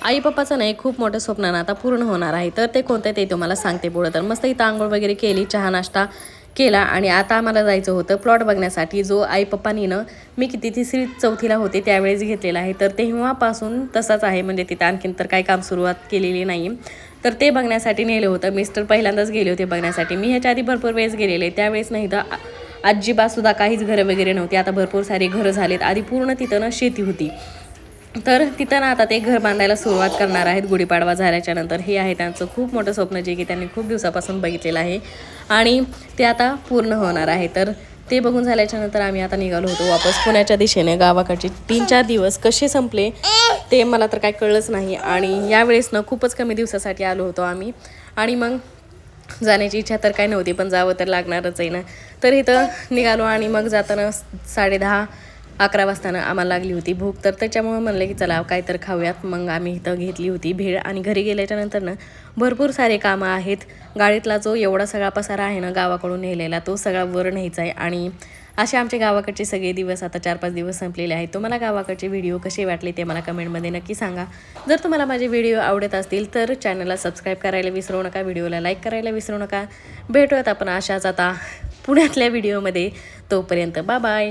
आई पप्पाचं नाही खूप मोठं स्वप्न ना आता पूर्ण होणार आहे. तर ते कोणतं ते तुम्हाला सांगते पुढं. तर मस्त इथं अंघोळ वगैरे केली, चहा नाश्ता केला आणि आता आम्हाला जायचं होतं प्लॉट बघण्यासाठी, जो आई पप्पानी मी किती तिसरी चौथीला होते त्यावेळेस घेतलेला आहे. तर तेव्हापासून तसाच आहे, म्हणजे तिथं आणखीन तर काही काम सुरुवात केलेली नाही. तर ते बघण्यासाठी नेलं होतं. मिस्टर पहिल्यांदाच गेले होते बघण्यासाठी. मी ह्याच्या आधी भरपूर वेळेस गेलेले, त्यावेळेस नाही तर अजिबातसुद्धा काहीच घरं वगैरे नव्हती. आता भरपूर सारी घरं झालीत. आधी पूर्ण तिथं शेती होती. तर तिथं आता ते घर बांधायला सुरुवात करणार आहेत गुढीपाडवा झाल्याच्या नंतर. हे आहे त्यांचं खूप मोठं स्वप्न, जे की त्यांनी खूप दिवसापासून बघितलेलं आहे आणि ते आता पूर्ण होणार आहे. तर ते बघून झाल्याच्या नंतर आम्ही आता निघालो होतो वापस पुण्याच्या दिशेने. गावाकडचे 3-4 दिवस कसे संपले ते मला तर काय कळलंच नाही. आणि यावेळेस खूपच कमी दिवसासाठी आलो होतो आम्ही. आणि मग जाण्याची इच्छा तर काय नव्हती, पण जावं तर लागणारच आहे ना. तर इथं निघालो आणि मग जाताना 10:30-11 वाजताना आम्हाला लागली होती भूक. तर त्याच्यामुळे म्हणलं की चला काय तर खाऊयात. मग आम्ही इथं घेतली होती भेळ. आणि घरी गेल्याच्या नंतर भरपूर सारे कामं आहेत. गाडीतला जो एवढा सगळा पसारा आहे ना गावाकडून नेलेला, तो सगळा वर न्यायचा आहे. आणि असे आमचे गावाकडचे सगळे दिवस आता 4-5 दिवस संपलेले आहेत. तुम्हाला गावाकडचे व्हिडिओ कसे वाटले ते मला कमेंटमध्ये नक्की सांगा. जर तुम्हाला माझे व्हिडिओ आवडत असतील तर चॅनलला सबस्क्राईब करायला विसरू नका, व्हिडिओला लाईक करायला विसरू नका. भेटूयात आपण अशाच आता पुण्यातल्या व्हिडिओमध्ये. तोपर्यंत बाय बाय.